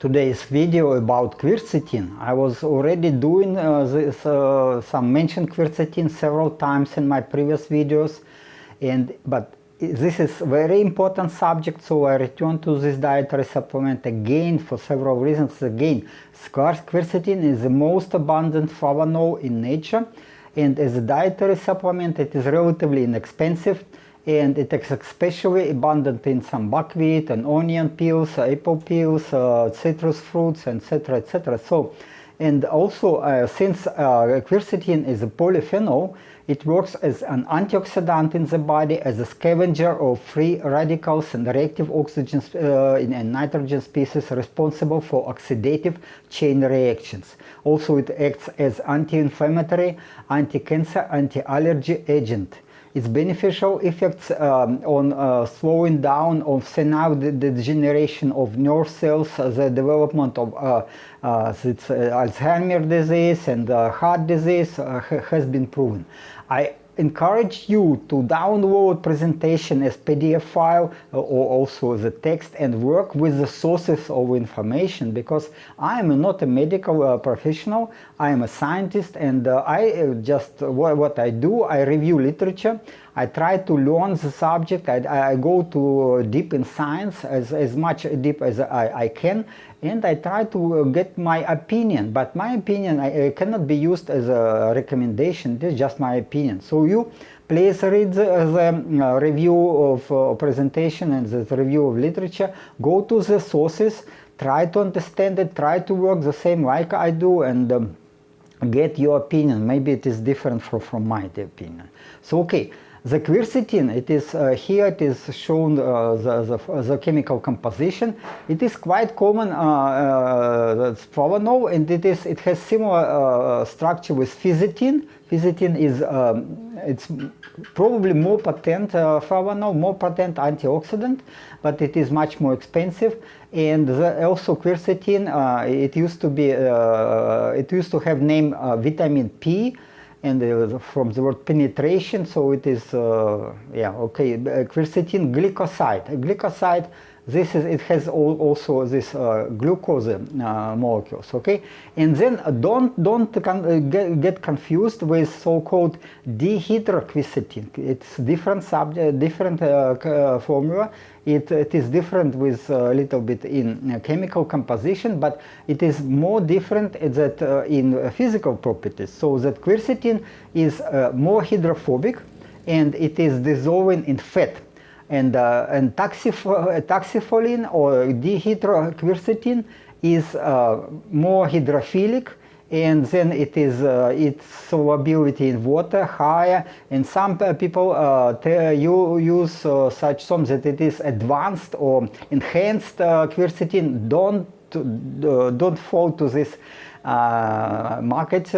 today's video about quercetin. I was already doing some mentioned quercetin several times in my previous videos, but this is a very important subject, so I return to this dietary supplement again for several reasons. Again, quercetin is the most abundant flavonol in nature, and as a dietary supplement it is relatively inexpensive, and it is especially abundant in some buckwheat and onion peels, apple peels, citrus fruits, etc., etc. So, and also since quercetin is a polyphenol, it works as an antioxidant in the body, as a scavenger of free radicals and reactive oxygen and nitrogen species responsible for oxidative chain reactions. Also, it acts as anti-inflammatory, anti-cancer, anti-allergy agent. Its beneficial effects on slowing down of senile degeneration of nerve cells, the development of Alzheimer's disease and heart disease has been proven. I encourage you to download presentation as PDF file or also the text and work with the sources of information, because I am not a medical professional, I am a scientist, and I just what I do, I review literature, I try to learn the subject, I go to deep in science, as much deep as I can, and I try to get my opinion, but my opinion cannot be used as a recommendation. This is just my opinion. So you please read the review of presentation and the review of literature, go to the sources, try to understand it, try to work the same like I do, and get your opinion. Maybe it is different from my opinion. So okay. The quercetin, it is here it is shown the chemical composition. It is quite common flavonol, and it has similar structure with quercetin. Quercetin is it's probably more potent flavonol, more potent antioxidant, but it is much more expensive. And also quercetin, it used to have name vitamin P, and from the word penetration, so it is quercetin glycoside. It has also this glucose molecules, okay. And then don't get confused with so-called dihydroquercetin. It's different formula. It is different with a little bit in chemical composition, but it is more different in physical properties. So that quercetin is more hydrophobic, and it is dissolving in fat. And taxipholin or dihydroquercetin is more hydrophilic, and then its solubility in water higher, and some people use such terms that it is advanced or enhanced quercetin. Don't fall to this market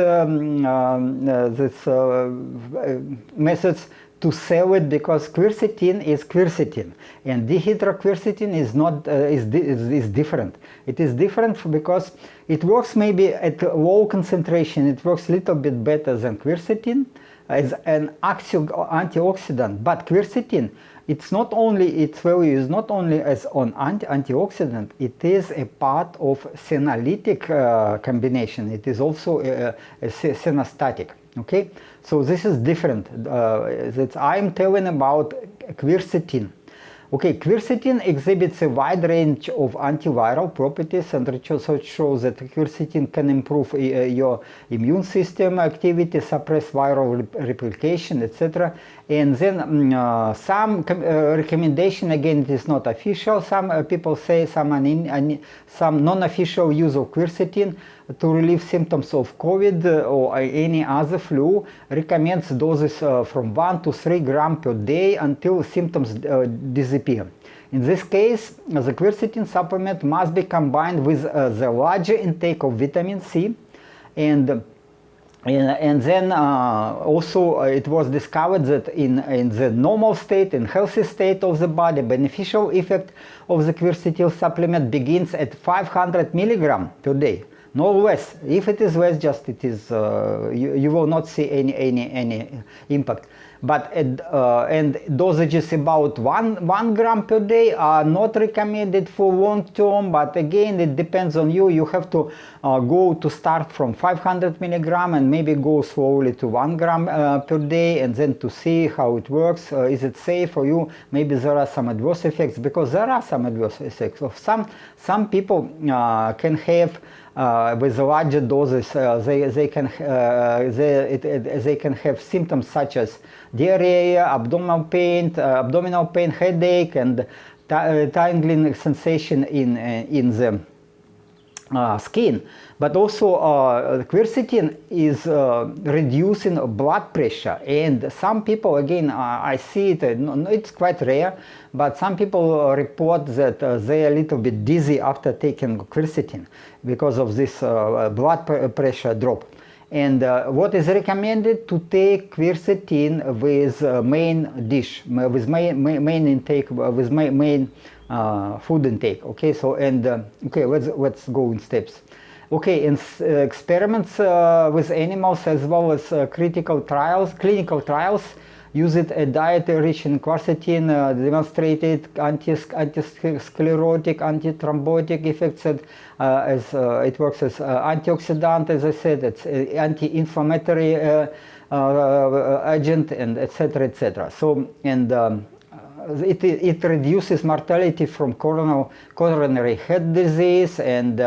methods to sell it, because quercetin is quercetin, and dihydroquercetin is not is different. It is different because it works maybe at low concentration. It works a little bit better than quercetin as an antioxidant, but quercetin, its value is not only as an antioxidant, it is a part of senolytic combination. It is also a senostatic. Okay, so this is different. That I am telling about quercetin. Okay, quercetin exhibits a wide range of antiviral properties, and research shows that quercetin can improve your immune system activity, suppress viral replication, etc. And then some recommendation, again, it is not official. Some people say some non-official use of quercetin to relieve symptoms of COVID or any other flu recommends doses from 1 to 3 grams per day until symptoms disappear. In this case, the quercetin supplement must be combined with the larger intake of vitamin C, and then also it was discovered that in the normal state, in healthy state of the body, beneficial effect of the quercetin supplement begins at 500 milligrams per day. No less. If it is less, just it is you will not see any impact. but and dosages about 1 gram per day are not recommended for long term, but again it depends on you. You have to start from 500 milligram and maybe go slowly to 1 gram per day, and then to see how it works. Is it safe for you? Maybe there are some adverse effects, because there are some adverse effects of some people can have with larger doses, they can have symptoms such as diarrhea, abdominal pain, headache, and tingling sensation in the skin. But also quercetin is reducing blood pressure, and some people, again, I see it, it's quite rare, but some people report that they are a little bit dizzy after taking quercetin because of this blood pressure drop. And what is recommended to take quercetin with main dish, with main intake, with main food intake. Okay, so and okay, let's go in steps. Okay, in experiments with animals as well as clinical trials used a diet-rich in quercetin, demonstrated anti-sclerotic, anti-thrombotic effects, as it works as antioxidant, as I said, it's anti-inflammatory agent, and etc. etc. So, and it reduces mortality from coronary heart disease, and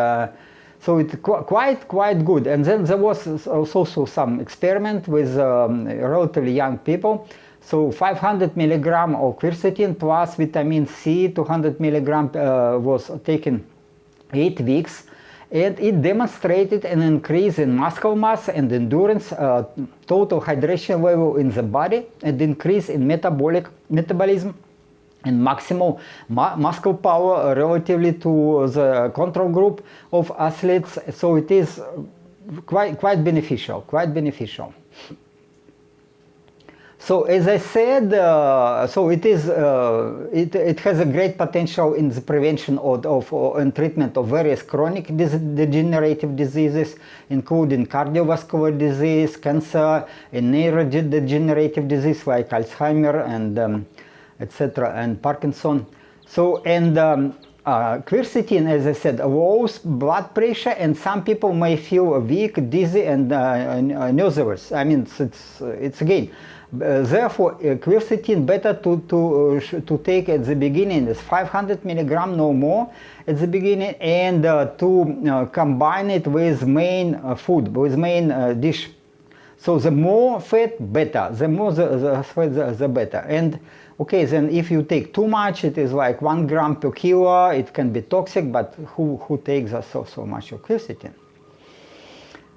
so it's quite good. And then there was also some experiment with relatively young people. So 500 milligram of quercetin plus vitamin C, 200 milligram was taken 8 weeks, and it demonstrated an increase in muscle mass and endurance, total hydration level in the body, and increase in metabolism and maximal muscle power relatively to the control group of athletes. So it is quite beneficial, So as I said, so it is it has a great potential in the prevention and treatment of various chronic degenerative diseases, including cardiovascular disease, cancer, and neurodegenerative disease like Alzheimer and etc. and Parkinson. So, and quercetin, as I said, lowers blood pressure, and some people may feel weak, dizzy, and nauseous. I mean, it's again. Therefore, quercetin better to take at the beginning is 500 milligram, no more at the beginning, and to combine it with main food, with main dish. So the more fat, better. The more the fat, the better. And okay, then if you take too much, it is like 1 gram per kilo. It can be toxic, but who takes so much of quercetin?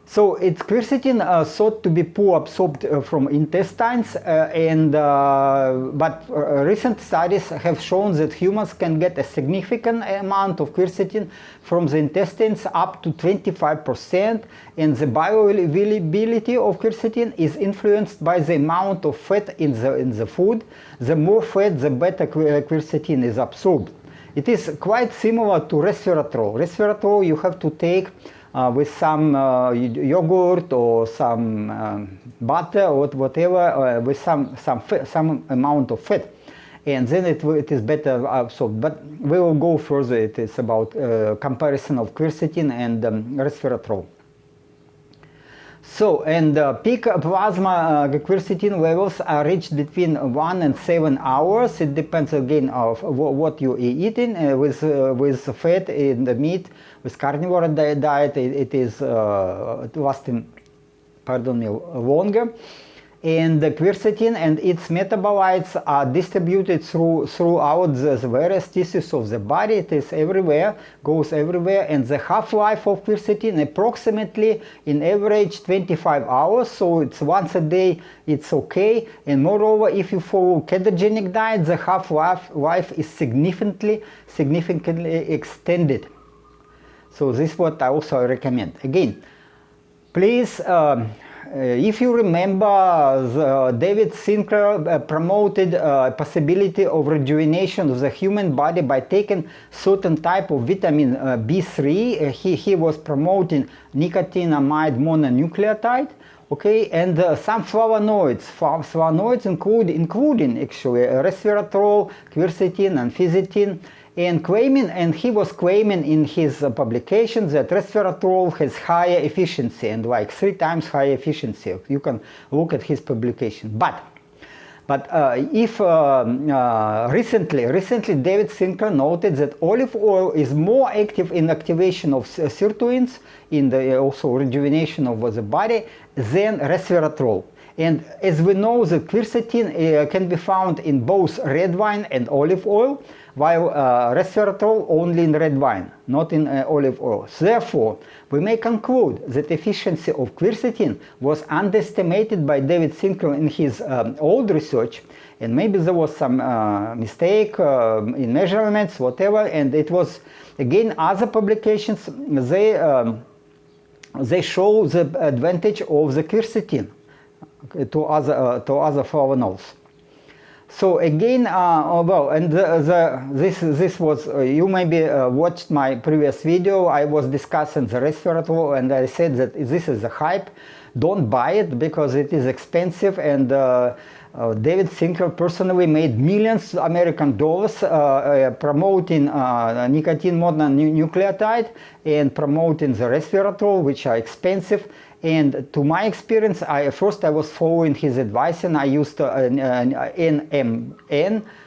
So it's quercetin thought to be poor absorbed from intestines, but recent studies have shown that humans can get a significant amount of quercetin from the intestines, up to 25%, and the bioavailability of quercetin is influenced by the amount of fat in the food. The more fat, the better quercetin is absorbed. It is quite similar to resveratrol. Resveratrol you have to take with some yogurt or some butter or whatever, with some amount of fat, and then it is better absorbed. But we will go further. It is about comparison of quercetin and resveratrol. So, and peak plasma quercetin levels are reached between 1 and 7 hours. It depends again of what you are eating. With fat in the meat, with carnivore diet, it is lasting, longer. And the quercetin and its metabolites are distributed throughout the various tissues of the body. It is everywhere, goes everywhere, and the half-life of quercetin approximately in average 25 hours, so it's once a day, it's okay. And moreover, if you follow ketogenic diet, the half-life is significantly extended. So this is what I also recommend. Again, please if you remember, David Sinclair promoted possibility of rejuvenation of the human body by taking certain type of vitamin B3. He was promoting nicotinamide mononucleotide, okay, and some flavonoids including actually resveratrol, quercetin, and fisetin. And he was claiming in his publications that resveratrol has higher efficiency, and like 3 times higher efficiency. You can look at his publication. But recently David Sinclair noted that olive oil is more active in activation of sirtuins, in the also rejuvenation of the body, than resveratrol. And as we know, the quercetin can be found in both red wine and olive oil, while resveratrol only in red wine, not in olive oil. Therefore, we may conclude that efficiency of quercetin was underestimated by David Sinclair in his old research, and maybe there was some mistake in measurements, whatever, and it was, again, other publications, they show the advantage of the quercetin to other flavanols. So again, this was, you maybe watched my previous video. I was discussing the resveratrol, and I said that this is a hype. Don't buy it because it is expensive, and David Sinclair personally made millions of American dollars promoting nicotine mononucleotide and promoting the resveratrol, which are expensive. And to my experience, first I was following his advice, and I used NMN.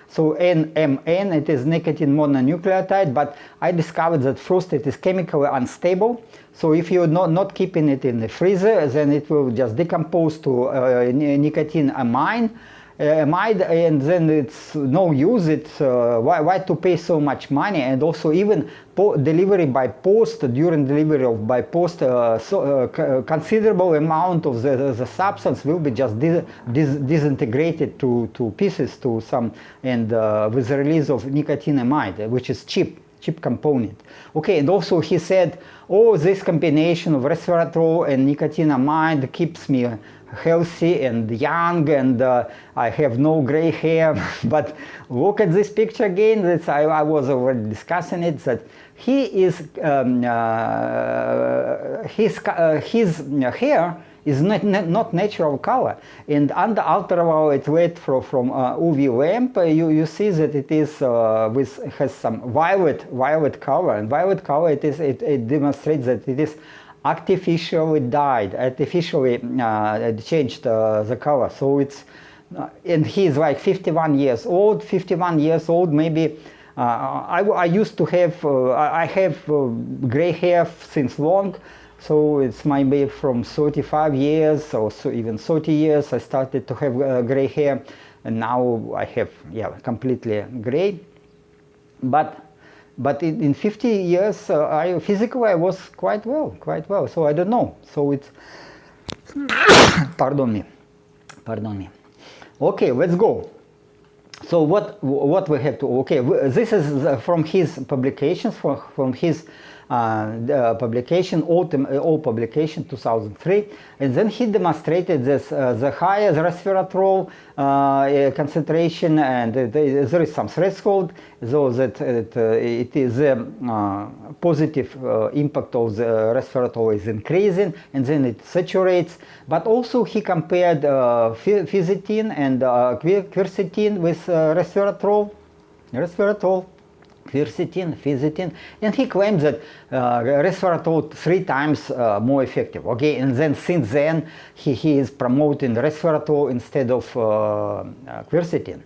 So NMN, it is nicotine mononucleotide, but I discovered that first it is chemically unstable. So if you're not keeping it in the freezer, then it will just decompose to nicotine amide, and then it's no use. It's why to pay so much money? And also even delivery by post, during delivery by post, considerable amount of the substance will be just disintegrated to pieces, to some, and with the release of nicotinamide, which is cheap component. Okay, and also he said, oh, this combination of resveratrol and nicotinamide keeps me healthy and young, and I have no gray hair. But look at this picture again. That's, I was already discussing it, that he is his hair is not natural color, and under ultraviolet light from UV lamp, you see that it is has some violet color, and violet color it demonstrates that it is artificially dyed, artificially changed the color. So it's and he's like 51 years old. 51 years old, maybe. I used to have I have gray hair since long. So it's maybe from 35 years or so, even 30 years I started to have gray hair, and now I have completely gray. But in 50 years physically I was quite well. So I don't know. So it's pardon me. Okay, let's go. So what we have to, okay, this is from his publications, from his publication, all publication 2003, and then he demonstrated this the higher the resveratrol concentration, and there is some threshold, so that it is positive impact of the resveratrol is increasing, and then it saturates. But also he compared fisetin and quercetin with resveratrol, quercetin, fisetin, and he claims that resveratrol 3 times more effective. Okay, and then since then he is promoting resveratrol instead of quercetin.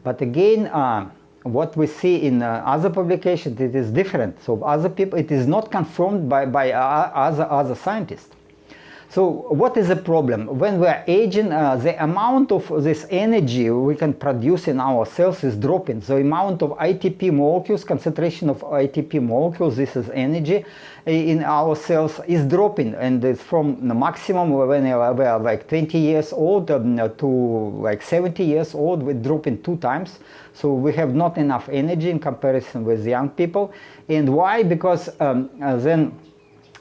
But again, what we see in other publications, it is different. So other people, it is not confirmed by other scientists. So what is the problem? When we are aging, the amount of this energy we can produce in our cells is dropping. The amount of ATP molecules, concentration of ATP molecules, this is energy in our cells, is dropping. And it's from the maximum when we are like 20 years old to like 70 years old, we're dropping 2 times. So we have not enough energy in comparison with young people. And why? Because then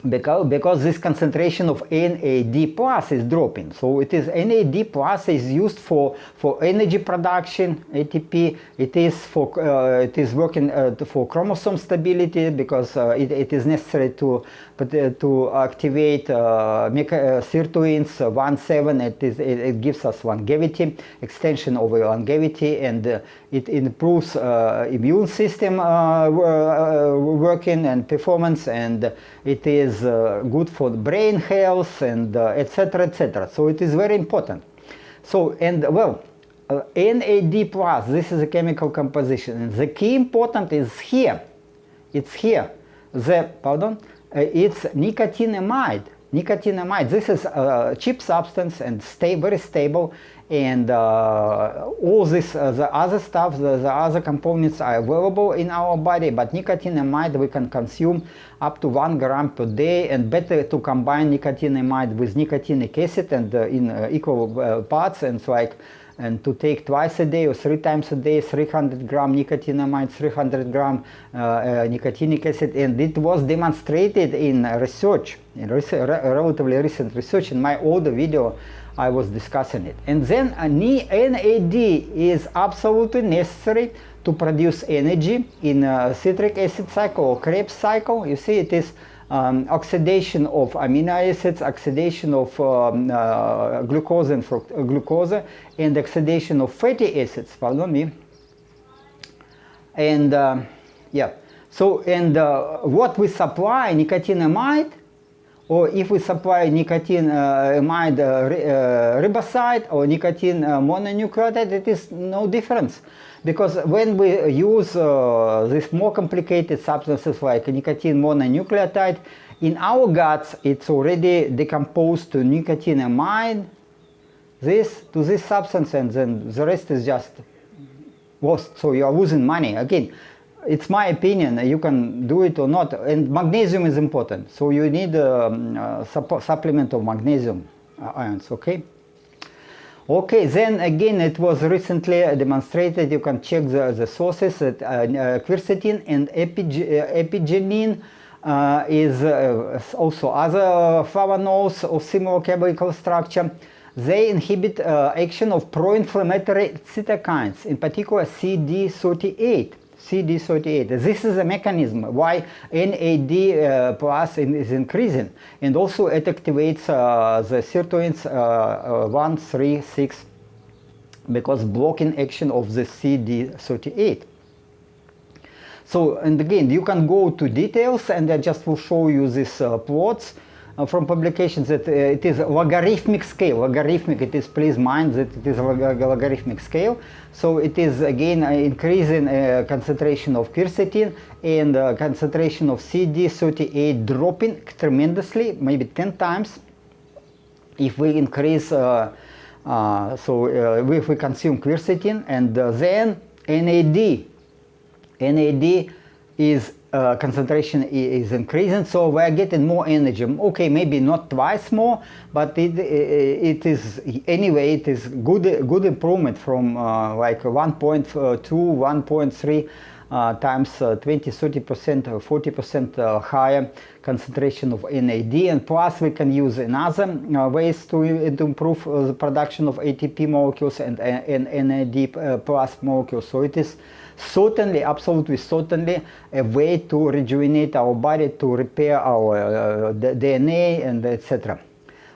because this concentration of NAD plus is dropping. So it is NAD plus is used for energy production, ATP. It is working for chromosome stability, because it is necessary to activate sirtuins 1,7. It gives us longevity, extension of longevity, and it improves immune system working and performance, and it is good for the brain health, and etc., etc. So it is very important. So, and well, NAD plus, this is a chemical composition, and the key important is here. It's here. It's nicotinamide. Nicotinamide. This is a cheap substance and very stable, and all this, the other stuff, the other components are available in our body, but nicotinamide we can consume up to 1 gram per day, and better to combine nicotinamide with nicotinic acid and in equal parts, and and to take twice a day or 3 times a day, 300 gram nicotinamide, 300 gram nicotinic acid, and it was demonstrated in research, relatively recent research. In my older video I was discussing it. And then NAD is absolutely necessary to produce energy in citric acid cycle or Krebs cycle. You see, it is oxidation of amino acids, oxidation of glucose and glucose, and oxidation of fatty acids, pardon me. And yeah, so, and what we supply, nicotinamide, or if we supply nicotinamide riboside or nicotine mononucleotide, it is no difference. Because when we use these more complicated substances like nicotine mononucleotide, in our guts it's already decomposed to nicotinamide, to this substance, and then the rest is just lost. So you are losing money. Again, it's my opinion. You can do it or not. And magnesium is important. So you need a supplement of magnesium ions. Okay. Okay, then again, it was recently demonstrated. You can check the sources that quercetin and epigenin is also other flavonols of similar chemical structure. They inhibit action of pro-inflammatory cytokines, in particular CD38. CD38. This is a mechanism why NAD plus is increasing, and also it activates the sirtuins 1, 3, 6, because blocking action of the CD38. So, and again, you can go to details, and I just will show you these plots from publications that it is a logarithmic scale. Logarithmic, it is, please mind that it is a logarithmic scale. So it is again increasing concentration of quercetin, and concentration of CD38 dropping tremendously, maybe 10 times, if we increase, if we consume quercetin. And then NAD is concentration is increasing, so we are getting more energy. Okay, maybe not twice more, but it is anyway. It is good improvement from like 1.2, 1.3 times 20-30%, 40% higher concentration of NAD. And plus we can use another ways to improve the production of ATP molecules and NAD plus molecules. So it is certainly, absolutely certainly, a way to rejuvenate our body, to repair our DNA, and etc.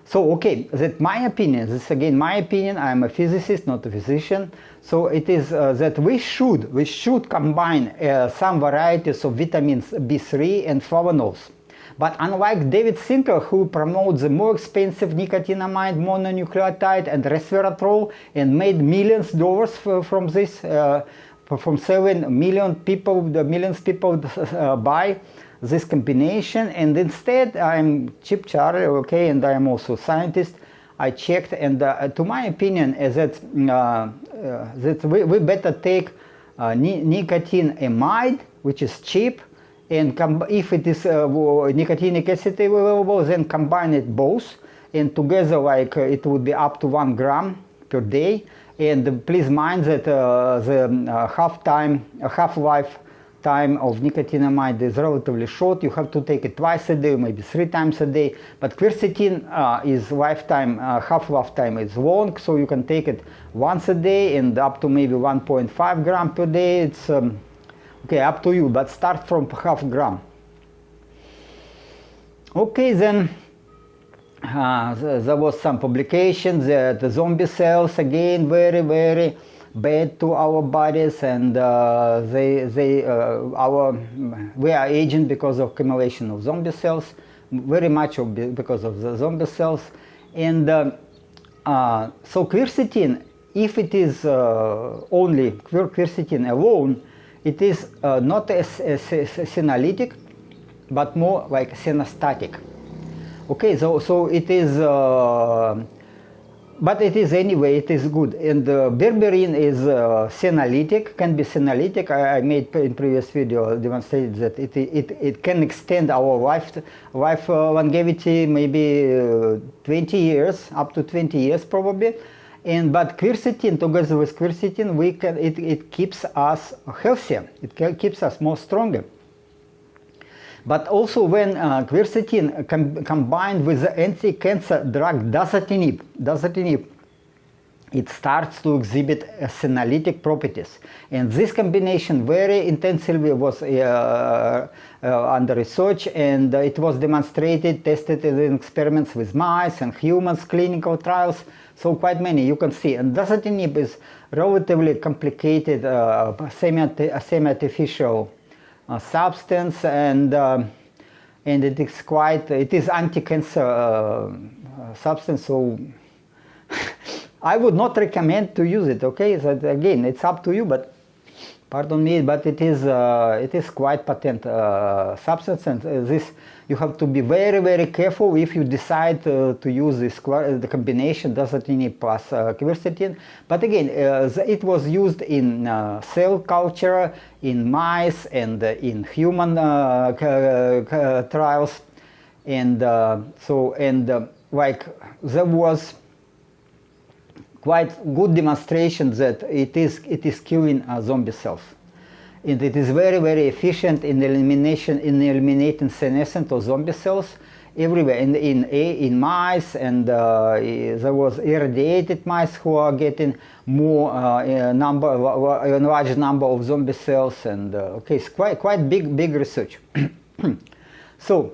So, okay, that's my opinion. This is again my opinion. I am a physicist, not a physician. So it is that we should combine some varieties of vitamins B3 and flavonols. But unlike David Sinclair, who promotes the more expensive nicotinamide mononucleotide and resveratrol and made millions of dollars from this, from 7 million people, millions people buy this combination, and instead I'm cheap Charlie, okay, and I am also a scientist. I checked, and to my opinion is that we better take nicotinamide, which is cheap, and if it is nicotinic acid available, then combine it both, and together like it would be up to 1 gram per day. And please mind that the half-life lifetime of nicotinamide is relatively short. You have to take it twice a day, maybe 3 times a day. But quercetin is lifetime, half-lifetime is long, so you can take it once a day and up to maybe 1.5 gram per day. It's okay, up to you, but start from half gram. Okay, then there was some publications that the zombie cells, again, very, very bad to our bodies, and we are aging because of accumulation of zombie cells, very much because of the zombie cells. And so quercetin, if it is only quercetin alone, it is not a senolytic, but more like senostatic. Okay, so it is, but it is anyway, it is good. And berberine is senolytic, can be senolytic. I made in previous video demonstrated that it can extend our life longevity, maybe 20 years, up to 20 years probably. And but quercetin, together with quercetin, it keeps us healthier. It keeps us more stronger. But also when quercetin combined with the anti-cancer drug dasatinib, it starts to exhibit senolytic properties. And this combination very intensively was under research, and it was demonstrated, tested in experiments with mice and humans, clinical trials, so quite many you can see. And dasatinib is relatively complicated, semi-artificial substance, and it is anti-cancer substance, so I would not recommend to use it. Okay, so again, it's up to you, but pardon me, but it is quite potent substance, and this you have to be very, very careful if you decide to use this the combination dasatinib plus quercetin. But again, it was used in cell culture, in mice, and in human trials, and like there was quite good demonstration that it is killing zombie cells. And it is very, very efficient in eliminating senescent or zombie cells everywhere in mice, and there was irradiated mice who are getting more a large number of zombie cells, and okay, it's quite big research. So,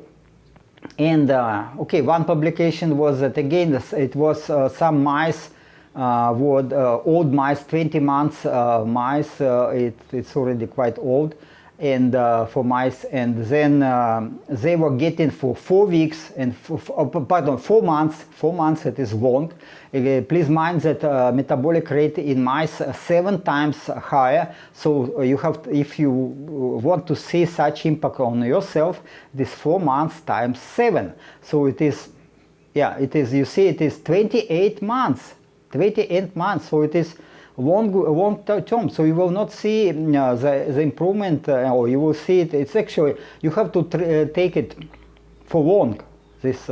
and okay, one publication was that again it was some mice. Old mice, 20 months mice, it's already quite old, and for mice, and then they were getting for 4 weeks, and 4 months, it is long. Please mind that metabolic rate in mice 7 times higher, so you have to, if you want to see such impact on yourself, this 4 months times 7, so it is, yeah, it is, you see, it is 28 months. 28 months, so it is long term, so you will not see the improvement, or you will see it, it's actually, you have to take it for long, this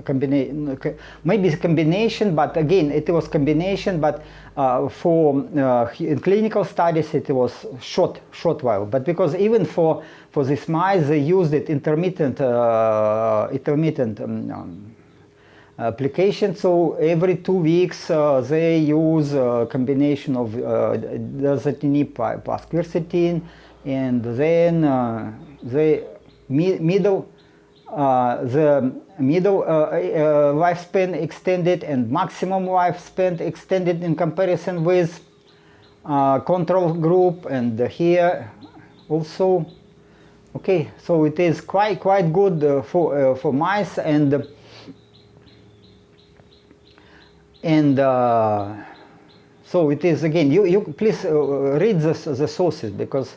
combination, maybe it's combination, but again, it was combination, but for in clinical studies it was short while, but because even for this mice, they used it intermittent application, so every 2 weeks they use a combination of dasatinib plus quercetin, and then the middle lifespan extended and maximum lifespan extended in comparison with control group, and here also, okay, so it is quite good for mice, and so it is, again, you please read the sources, because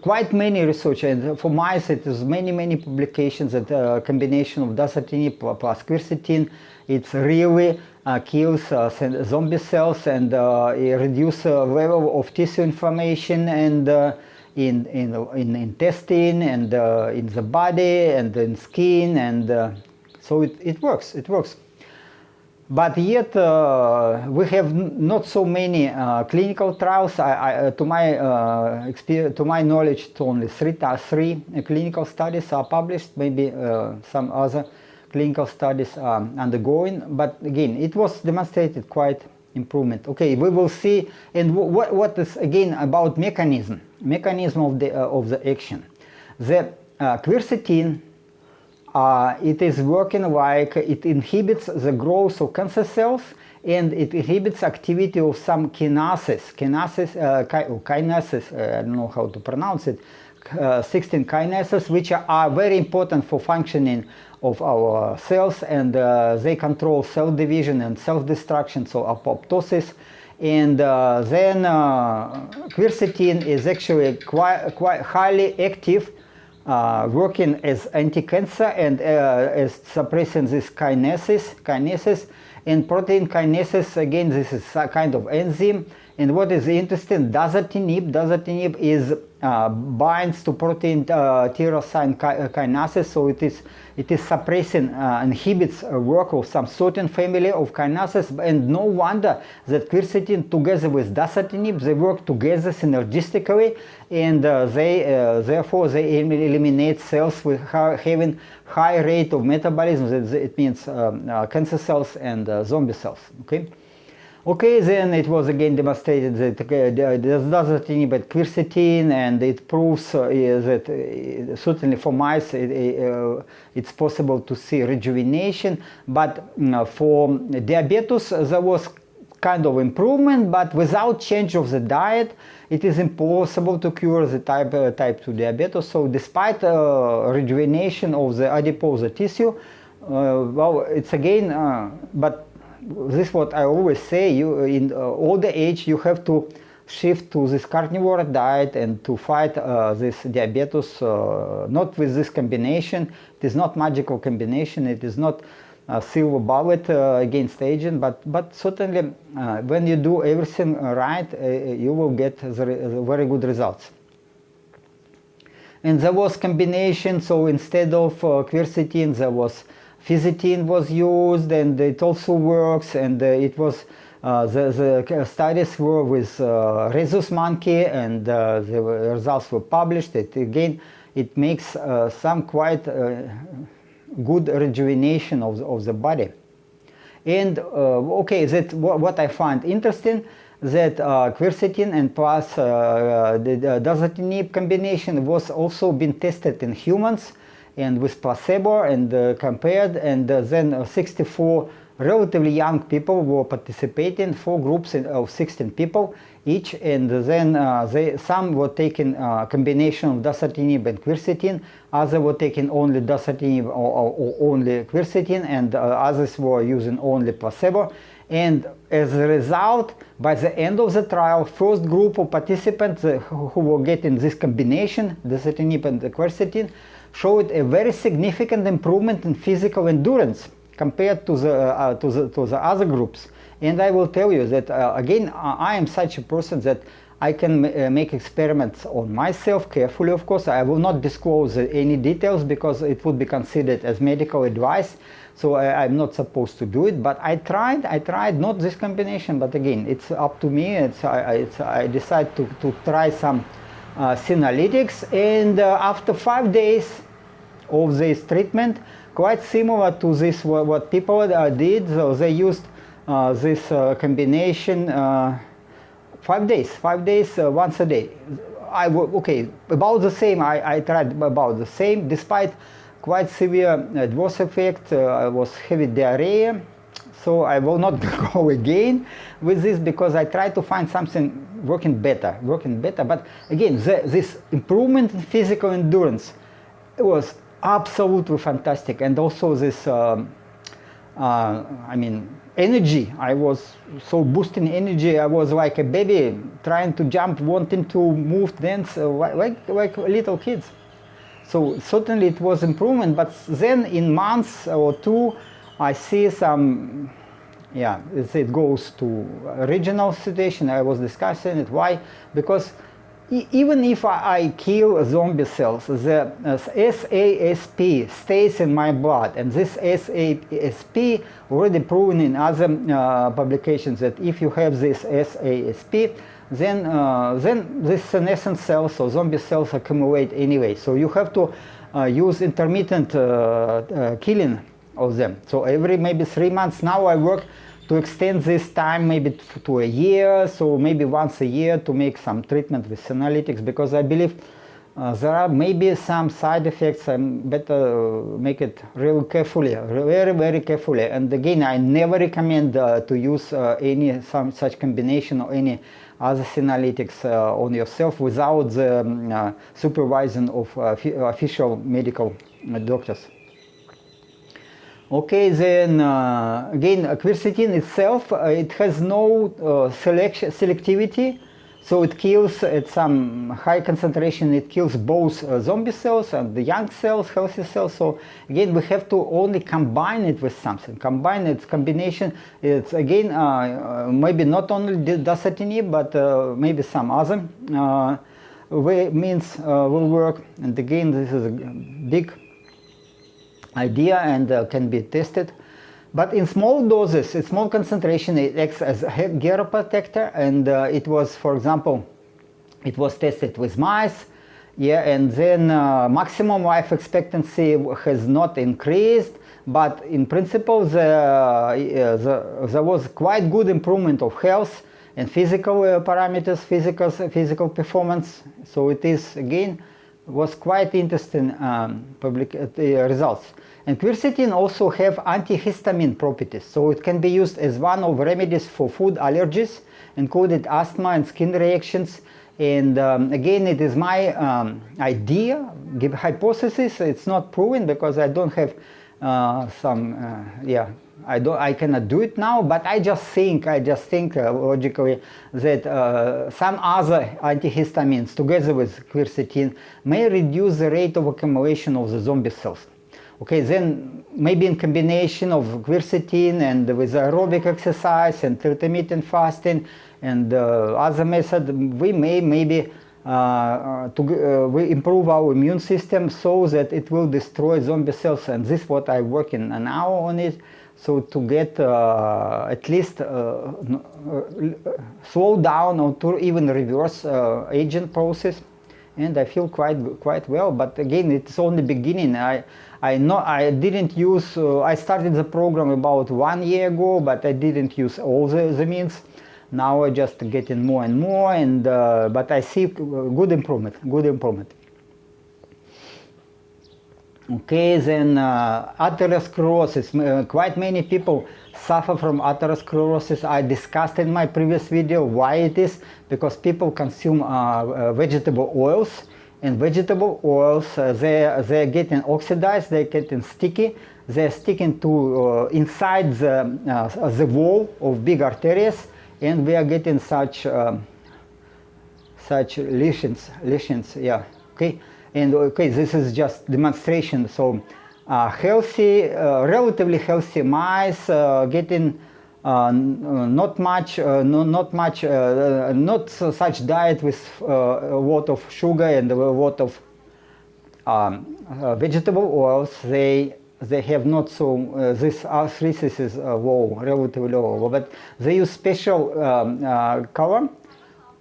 quite many research, and for mice it is many publications that combination of dasatinib plus quercetin, it really kills zombie cells, and reduce level of tissue inflammation, and in intestine, and in the body, and in skin, and so it works. But yet we have not so many clinical trials. To my knowledge, only three clinical studies are published. Maybe some other clinical studies are undergoing. But again, it was demonstrated quite improvement. Okay, we will see. And what is again about mechanism of the action? The quercetin. It is working like it inhibits the growth of cancer cells, and it inhibits activity of some kinases, I don't know how to pronounce it, 16 kinases, which are very important for functioning of our cells, and they control cell division and self-destruction, so apoptosis. And then quercetin is actually quite highly active, working as anti-cancer and as suppressing this kinases. And protein kinases, again, this is a kind of enzyme. And what is interesting, dasatinib is binds to protein tyrosine kinases, so it is suppressing, inhibits work of some certain family of kinases, and no wonder that quercetin together with dasatinib, they work together synergistically, and therefore they eliminate cells with having high rate of metabolism. It means cancer cells and zombie cells. Okay, then it was again demonstrated that dasatinib and quercetin, and it proves that certainly for mice it's possible to see rejuvenation, but for diabetes there was kind of improvement, but without change of the diet it is impossible to cure the type 2 diabetes. So despite rejuvenation of the adipose tissue, well, it's again, but this is what I always say, you in older age you have to shift to this carnivore diet and to fight this diabetes, not with this combination. It is not magical combination, it is not a silver bullet against aging, but certainly when you do everything right, you will get the very good results. And there was combination, so instead of quercetin there was Quercetin was used, and it also works, and it was the studies were with rhesus monkey, and the results were published. Again, it makes some quite good rejuvenation of the body. And okay, that what I find interesting, that quercetin and plus the dasatinib combination was also been tested in humans and with placebo and compared, and then 64 relatively young people were participating, 4 groups of 16 people each, and then some were taking a combination of dasatinib and quercetin, others were taking only dasatinib or only quercetin, and others were using only placebo. And as a result, by the end of the trial, first group of participants who were getting this combination, dasatinib and quercetin, showed a very significant improvement in physical endurance compared to the other groups. And I will tell you that again, I am such a person that I can make experiments on myself carefully. Of course, I will not disclose any details because it would be considered as medical advice. So I'm not supposed to do it. But I tried not this combination. But again, it's up to me. I decided to try some senolytics, and after 5 days of this treatment, quite similar to this what people did, so they used this combination 5 days once a day. Okay, about the same. I tried about the same, despite quite severe adverse effect. I was heavy diarrhea, so I will not go again with this because I tried to find something working better. But again, this improvement in physical endurance, it was absolutely fantastic, and also this, I mean, energy. I was so boosting energy. I was like a baby trying to jump, wanting to move, dance, like little kids. So certainly it was improvement. But then in months or 2, I see some. Yeah, it goes to regional situation. I was discussing it. Why? Because even if I kill zombie cells, the SASP stays in my blood, and this SASP already proven in other publications that if you have this SASP, then these senescent cells or zombie cells accumulate anyway. So you have to use intermittent killing of them. So every maybe 3 months. Now I work to extend this time maybe to a year, so maybe once a year to make some treatment with senolytics, because I believe there are maybe some side effects. I'm better make it really carefully, very, very carefully. And again, I never recommend to use any such combination or any other senolytics on yourself without the supervision of official medical doctors. Okay, then again, quercetin itself, it has no selectivity, so it kills at some high concentration, it kills both zombie cells and the young cells, healthy cells. So again, we have to only combine it with something. Combine its combination, it's again, maybe not only dasatinib, but maybe some other means will work. And again, this is a big idea and can be tested, but in small doses, in small concentration, it acts as a geroprotector. And it was, for example, it was tested with mice, yeah, and then maximum life expectancy has not increased, but in principle there was quite good improvement of health and physical parameters, physical performance. So it is again was quite interesting results. And quercetin also have antihistamine properties, so it can be used as one of remedies for food allergies, including asthma and skin reactions. And again, it is my idea, hypothesis. It's not proven because I don't have I cannot do it now, but I just think logically that some other antihistamines together with quercetin may reduce the rate of accumulation of the zombie cells. Okay, then maybe in combination of quercetin and with aerobic exercise and intermittent fasting and other method, we may maybe we improve our immune system so that it will destroy zombie cells. And this is what I'm working now on it. So to get at least slow down or to even reverse aging process, and I feel quite well. But again, it's only beginning. I didn't use. I started the program about 1 year ago, but I didn't use all the means. Now I just getting more and more, and but I see good improvement. Okay, then atherosclerosis. Quite many people suffer from atherosclerosis. I discussed in my previous video why it is, because people consume vegetable oils, and vegetable oils they're getting oxidized, they're getting sticky, they're sticking to inside the wall of big arteries, and we are getting such lesions. Yeah. Okay. And okay, this is just demonstration. So healthy, relatively healthy mice getting not such diet with a lot of sugar and a lot of vegetable oils. They have not so this arthritis is low, relatively low, but they use special color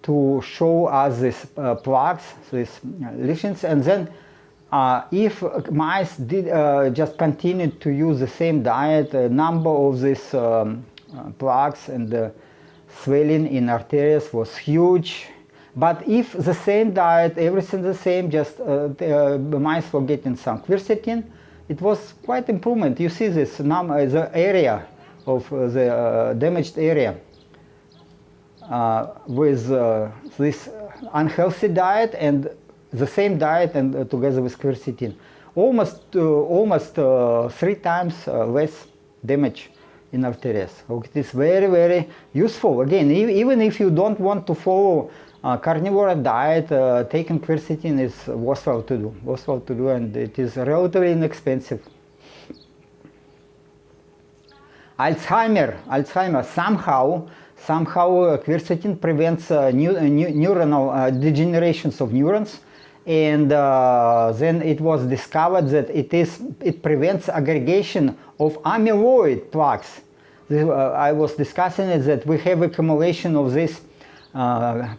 to show us these plaques, these lesions. And then if mice did just continued to use the same diet, a number of these plaques and the swelling in arteries was huge. But if the same diet, everything the same, just the mice were getting some quercetin, it was quite improvement. You see this the area of the damaged area. With this unhealthy diet and the same diet and together with quercetin, almost 3 times less damage in arteries. So it is very, very useful. Again, even if you don't want to follow carnivore diet, taking quercetin is worthwhile to do, and it is relatively inexpensive. Alzheimer somehow quercetin prevents neuronal degenerations of neurons, and then it was discovered that it prevents aggregation of amyloid plaques. I was discussing it, that we have accumulation of these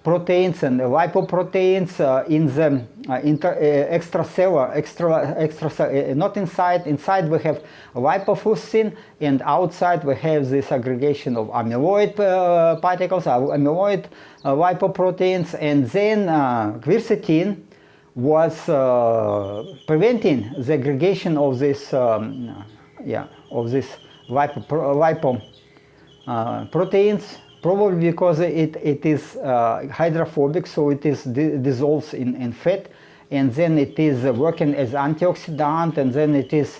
proteins and lipoproteins in the extracellular, not inside. Inside we have lipofuscin, and outside we have this aggregation of amyloid particles, amyloid lipoproteins, and then quercetin was preventing the aggregation of this, lipoproteins. Probably because it is hydrophobic, so it is dissolves in fat, and then it is working as antioxidant, and then it is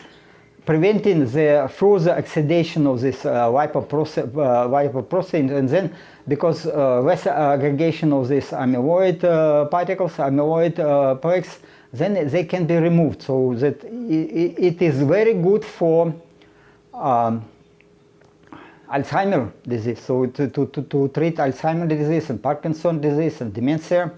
preventing the further oxidation of this lipoprotein, and then because less aggregation of these amyloid particles, amyloid plaques, then they can be removed. So that it is very good for Alzheimer's disease, so to treat Alzheimer's disease and Parkinson's disease and dementia.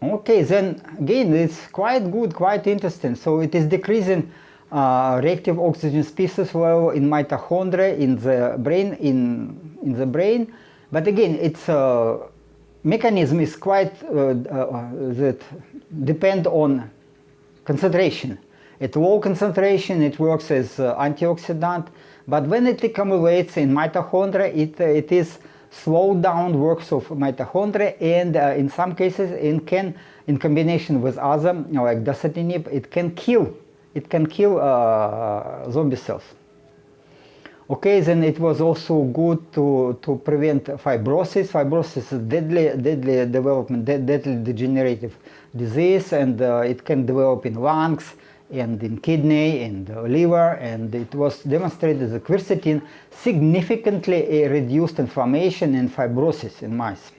Okay, then again, it's quite good, quite interesting. So it is decreasing reactive oxygen species level in mitochondria in the brain, in the brain. But again, its mechanism is quite that depend on concentration. At low concentration, it works as antioxidant, but when it accumulates in mitochondria, it is slowed down works of mitochondria, and in some cases, it can, in combination with other like dasatinib, it can kill zombie cells. Okay, then it was also good to prevent fibrosis. Fibrosis is deadly development, deadly degenerative disease, and it can develop in lungs and in kidney and liver, and it was demonstrated that quercetin significantly reduced inflammation and fibrosis in mice.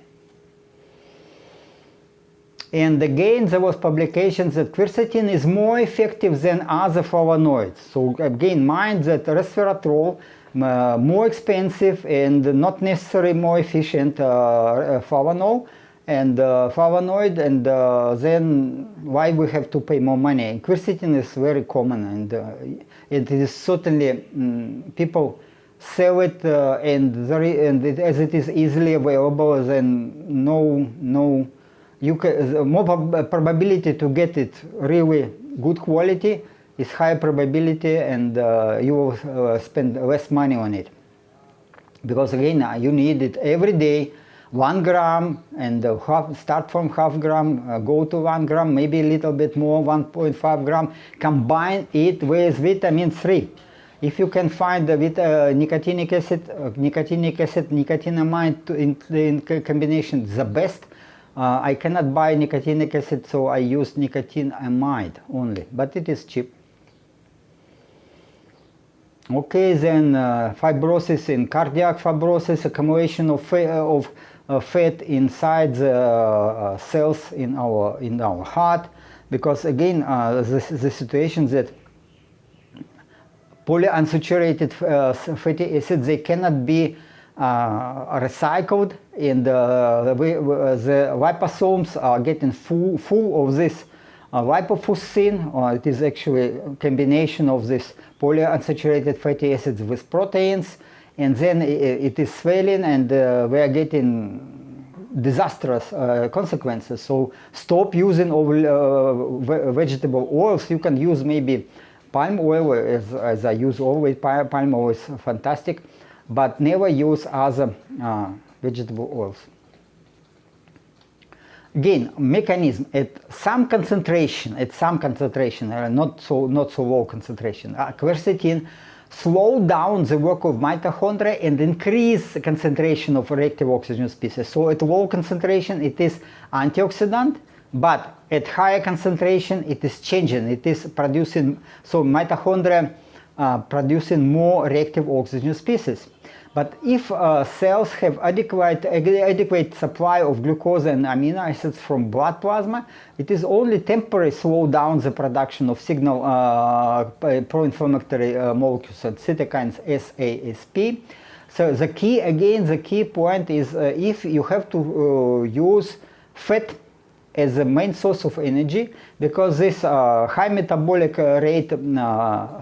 And again, there was publications that quercetin is more effective than other flavonoids. So again, mind that resveratrol, more expensive and not necessarily more efficient flavonol, and flavonoid, and then why we have to pay more money? And quercetin is very common, and it is certainly people sell it, and as it is easily available, then you can, more probability to get it really good quality is higher probability, and you will spend less money on it, because again you need it every day. 1 gram, and start from half gram, go to 1 gram, maybe a little bit more, 1.5 gram. Combine it with vitamin 3. If you can find the nicotinic acid, nicotinamide in combination, the best. I cannot buy nicotinic acid, so I use nicotinamide only, but it is cheap. Okay, then fibrosis in cardiac fibrosis, accumulation of fat inside the cells in our heart, because again the situation that polyunsaturated fatty acids, they cannot be recycled, and the liposomes are getting full of this lipofuscin, or it is actually a combination of this polyunsaturated fatty acids with proteins, and then it is swelling, and we are getting disastrous consequences. So stop using vegetable oils. You can use maybe palm oil, as I use always. Palm oil is fantastic, but never use other vegetable oils. Again, mechanism at some concentration, not so low concentration. Quercetin slow down the work of mitochondria and increase the concentration of reactive oxygen species. So at low concentration it is antioxidant, but at higher concentration it is changing, it is producing, so mitochondria producing more reactive oxygen species. But if cells have adequate supply of glucose and amino acids from blood plasma, it is only temporarily slow down the production of signal pro-inflammatory molecules and cytokines SASP. So the key, again, the key point is if you have to use fat as the main source of energy, because this high metabolic rate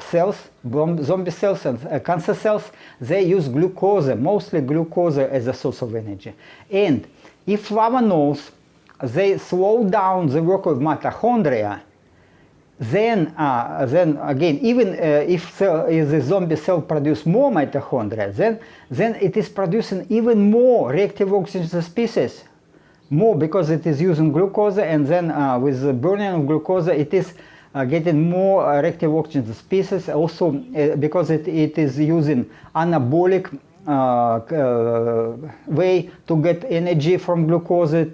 cells, zombie cells and cancer cells, they use glucose, mostly glucose as a source of energy. And if flavanols, they slow down the work of mitochondria, then again, even if the zombie cell produce more mitochondria, then it is producing even more reactive oxygen species, more because it is using glucose, and then with the burning of glucose, it is getting more reactive oxygen species. Also, because it is using anabolic way to get energy from glucose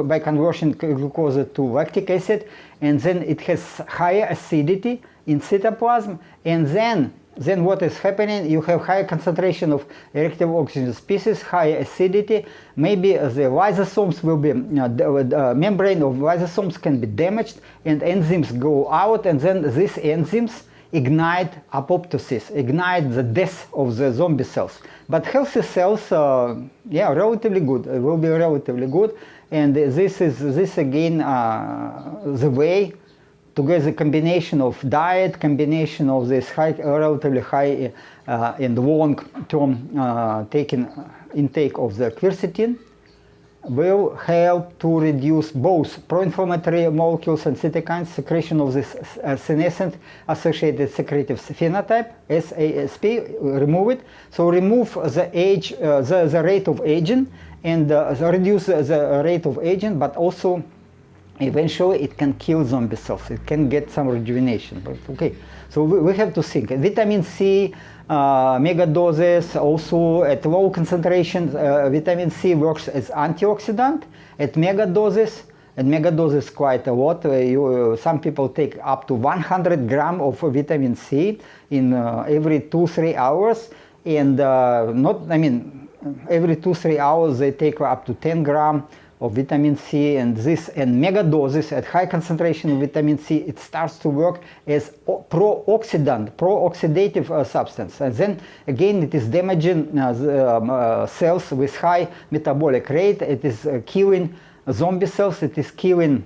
by conversion glucose to lactic acid, and then it has higher acidity in cytoplasm, and then what is happening, you have higher concentration of reactive oxygen species, higher acidity, maybe the lysosomes will be, membrane of lysosomes can be damaged, and enzymes go out, and then these enzymes ignite apoptosis, ignite the death of the zombie cells. But healthy cells, yeah, relatively good, will be relatively good, and this again the way to get the combination of diet, combination of this relatively high and long-term intake of the quercetin will help to reduce both pro-inflammatory molecules and cytokines, secretion of this senescent associated secretive phenotype, SASP, remove it. So remove the age, the rate of aging, and reduce the rate of aging, but also eventually it can kill zombie cells. It can get some rejuvenation. But okay, so we have to think. Vitamin C, mega doses, also at low concentrations, vitamin C works as antioxidant at mega doses. At mega doses quite a lot. Some people take up to 100 grams of vitamin C in every 2-3 hours, and every 2-3 hours they take up to 10 grams of vitamin C, and mega doses at high concentration of vitamin C, it starts to work as pro-oxidative substance, and then again it is damaging cells with high metabolic rate. It is killing zombie cells, it is killing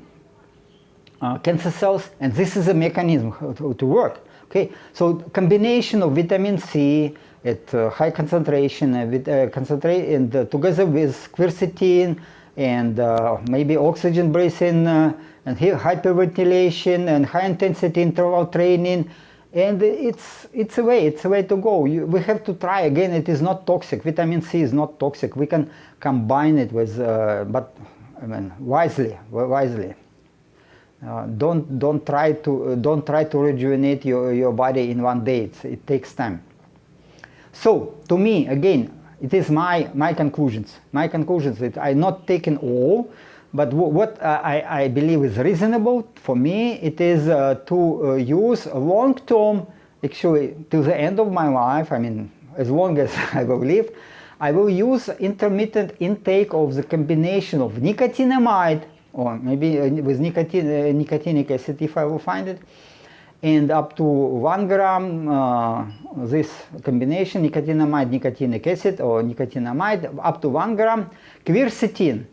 cancer cells, and this is a mechanism to work. Okay, so combination of vitamin C at high concentration and together with quercetin and maybe oxygen breathing and hyperventilation and high intensity interval training, and it's a way to go. We have to try again. It is not toxic. Vitamin C is not toxic. We can combine it with, but I mean, wisely. Don't try to rejuvenate your body in one day. It takes time. So to me, again, it is my conclusions. My conclusions that I'm not taking all, but what I believe is reasonable for me, it is to use long-term, actually till the end of my life, I mean, as long as I will live, I will use intermittent intake of the combination of nicotinamide, or maybe with nicotinic acid if I will find it, and up to 1 gram this combination, nicotinamide, nicotinic acid, or nicotinamide, up to 1 gram. Quercetin,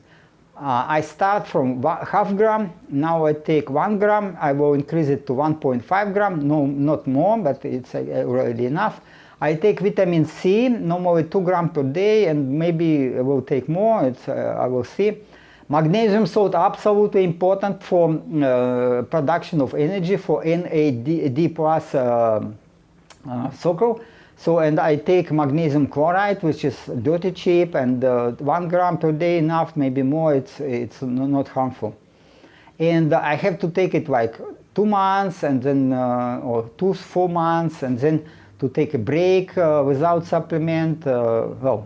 I start from half gram, now I take 1 gram, I will increase it to 1.5 gram, no, not more, but it's already enough. I take vitamin C, normally 2 grams per day, and maybe I will take more, I will see. Magnesium salt, absolutely important for production of energy, for NAD plus cycle. So, and I take magnesium chloride, which is dirty cheap, and 1 gram per day enough, maybe more, it's not harmful. And I have to take it like 2 months, and then, or 4 months, and then to take a break without supplement. Well,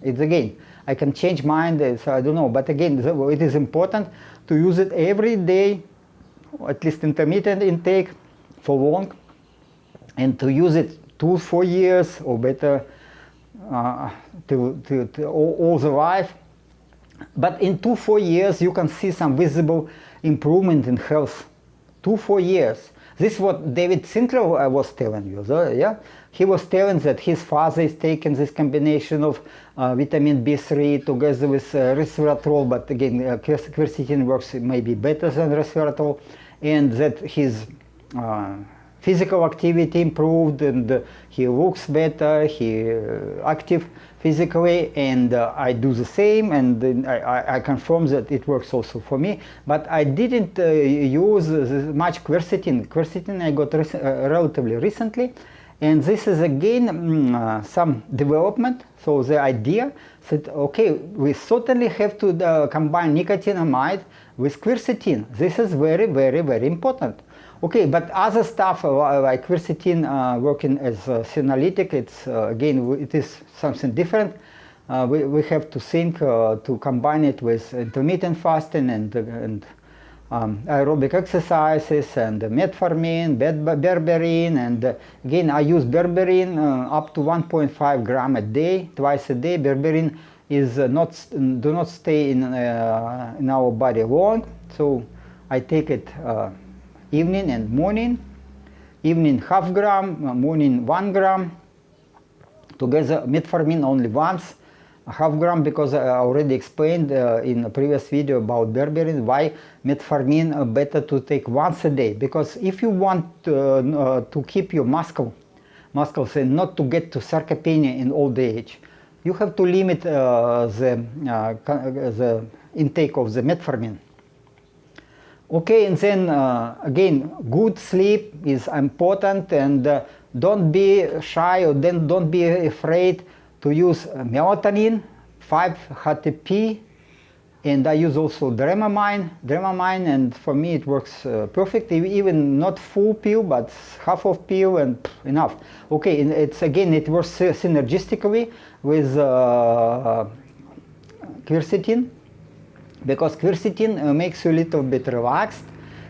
it's again, I can change mind, so I don't know, but again, it is important to use it every day, at least intermittent intake for long, and to use it 2-4 years or better to all the life. But in 2-4 years you can see some visible improvement in health. 2-4 years. This is what David Sinclair was telling you. So, yeah, he was telling that his father is taking this combination of vitamin B3 together with resveratrol, but again, quercetin works maybe better than resveratrol, and that his physical activity improved, and he looks better, he active physically, and I do the same, and I confirm that it works also for me. But I didn't use much quercetin. Quercetin I got relatively recently, and this is again some development. So the idea that, okay, we certainly have to combine nicotinamide with quercetin. This is very, very, very important. Okay, but other stuff like quercetin working as a senolytic, it's again, it is something different. We have to think to combine it with intermittent fasting and aerobic exercises and metformin, berberine, and again I use berberine up to 1.5 gram a day, twice a day. Berberine is do not stay in our body long, so I take it evening and morning. Evening half gram, morning 1 gram. Together metformin only once, half gram, because I already explained in a previous video about berberine why metformin better to take once a day. Because if you want to keep your muscles and not to get to sarcopenia in old age, you have to limit the intake of the metformin. Okay, and then again, good sleep is important, and don't be shy, or then don't be afraid to use melatonin, 5-HTP, and I use also Dramamine, and for me it works perfect, even not full pill, but half of pill and enough. Okay, and it's again, it works synergistically with quercetin, because quercetin makes you a little bit relaxed,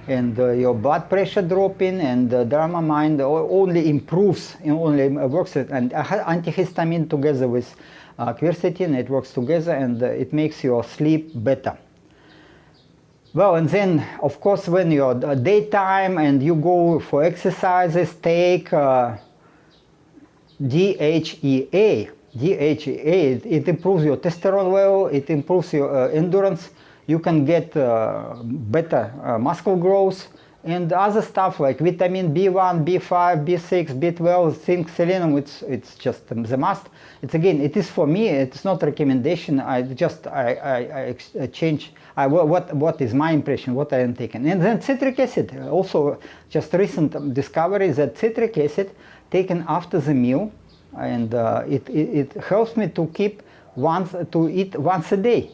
and your blood pressure dropping, and Dramamine only improves, only works, and antihistamine together with quercetin, it works together, and it makes your sleep better. Well, and then of course when you're daytime and you go for exercises, take DHEA. It improves your testosterone level, it improves your endurance, you can get better muscle growth, and other stuff like vitamin B1, B5, B6, B12, zinc, selenium, it's just the must. It's again, it is for me, it's not recommendation, I change what is my impression, what I am taking. And then citric acid, also just recent discovery that citric acid taken after the meal, and it helps me to eat once a day.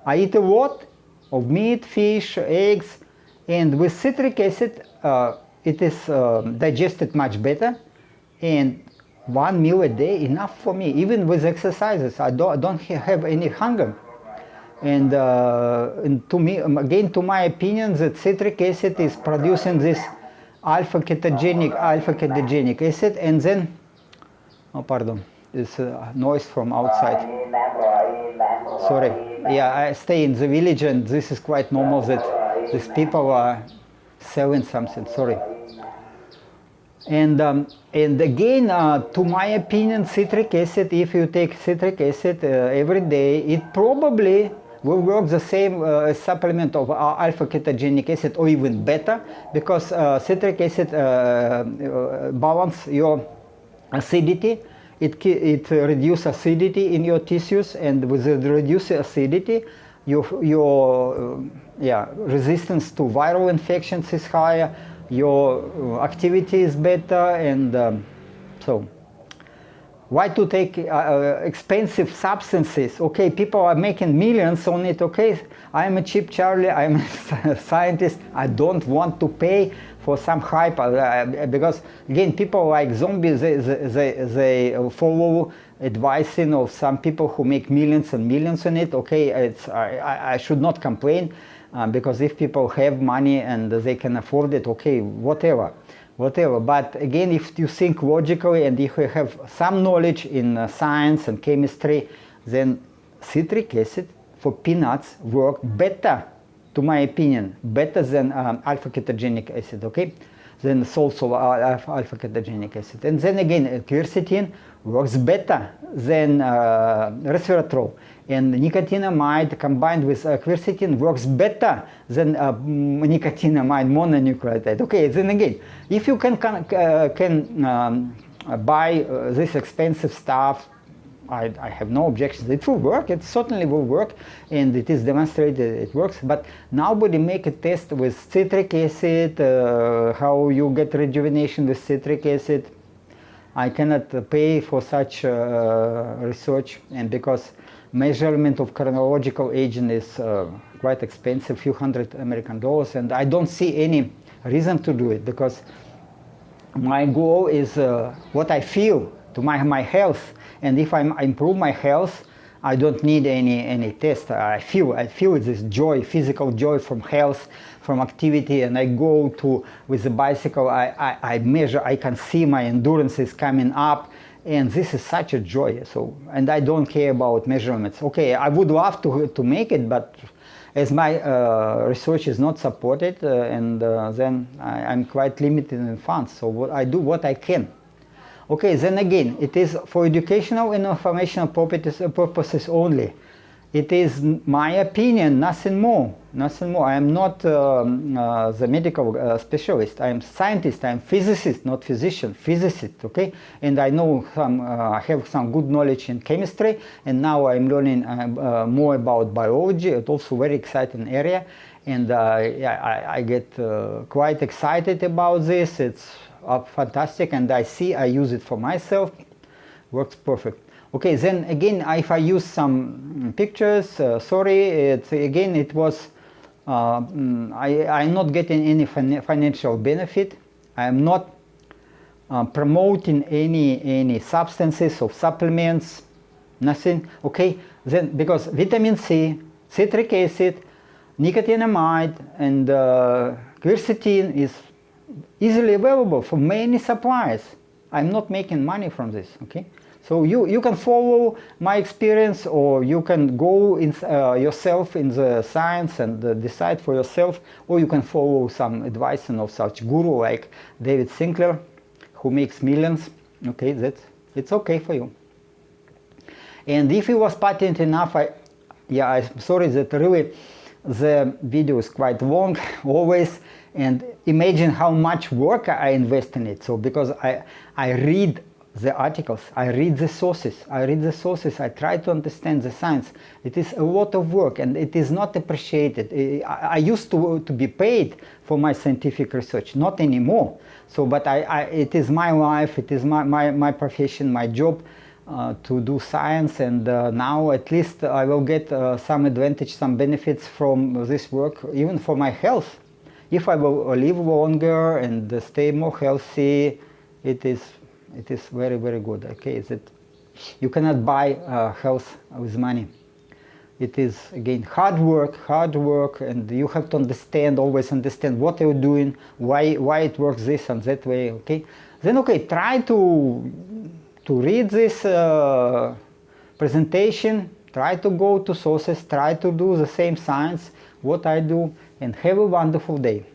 I eat a lot of meat, fish, eggs, and with citric acid it is digested much better, and 1 meal a day enough for me. Even with exercises, I don't have any hunger. And to me, again, to my opinion, that citric acid is producing this alpha ketogenic acid, and then, oh pardon, this noise from outside. Sorry, yeah, I stay in the village, and this is quite normal that these people are selling something. Sorry. And again, to my opinion, citric acid, if you take citric acid every day, it probably will work the same as supplement of alpha ketogenic acid, or even better, because citric acid balance your acidity. It reduces acidity in your tissues, and with the reduced acidity, your resistance to viral infections is higher, your activity is better, and so why to take expensive substances? Okay, people are making millions on it. Okay, I'm a cheap Charlie, I'm a scientist, I don't want to pay for some hype, because again, people like zombies, they follow advising of some people who make millions and millions on it. Okay, I should not complain, because if people have money and they can afford it, okay, whatever. But again, if you think logically and if you have some knowledge in science and chemistry, then citric acid for peanuts work better, to my opinion, better than alpha ketogenic acid. Okay, than salts of alpha ketogenic acid. And then again, quercetin works better than resveratrol. And nicotinamide combined with quercetin works better than nicotinamide mononucleotide. Okay, then again, if you can buy this expensive stuff, I have no objections. It will work. It certainly will work, and it is demonstrated it works. But nobody make a test with citric acid. How you get rejuvenation with citric acid? I cannot pay for such research, and because measurement of chronological aging is quite expensive, few $100 American, and I don't see any reason to do it, because my goal is what I feel to my health, and if I improve my health, I don't need any test. I feel this joy, physical joy from health, from activity, and I go to with the bicycle. I measure. I can see my endurance is coming up, and this is such a joy. So, and I don't care about measurements. Okay, I would love to make it, but as my research is not supported, and then I'm quite limited in funds. So I do what I can. Okay, then again, it is for educational and informational purposes only. It is my opinion, nothing more, nothing more. I am not the medical specialist. I am scientist. I am physicist, not physician. Physicist, okay. And I know I have some good knowledge in chemistry, and now I'm learning more about biology. It's also a very exciting area, and I get quite excited about this. It's fantastic, and I use it for myself. Works perfect. Okay, then again, if I use some pictures, sorry, it was I'm not getting any financial benefit. I am not promoting any substances or supplements, nothing. Okay, then because vitamin C, citric acid, nicotinamide, and quercetin is easily available for many suppliers. I'm not making money from this, okay? So you can follow my experience, or you can go yourself in the science and decide for yourself, or you can follow some advice of such guru like David Sinclair, who makes millions. Okay, it's okay for you. And if it was patent enough, I'm sorry that really the video is quite long always, and imagine how much work I invest in it. So because I read the articles, I read the sources, I try to understand the science. It is a lot of work, and it is not appreciated. I used to be paid for my scientific research, not anymore. So, but it is my life, it is my profession, my job to do science, and now at least I will get some advantage, some benefits from this work, even for my health. If I will live longer and stay more healthy, it is very, very good. Okay, that you cannot buy health with money. It is again hard work, and you have to always understand what you're doing, why it works this and that way. Okay, then okay, try to read this presentation, try to go to sources, try to do the same science what I do, and have a wonderful day.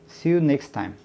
See you next time.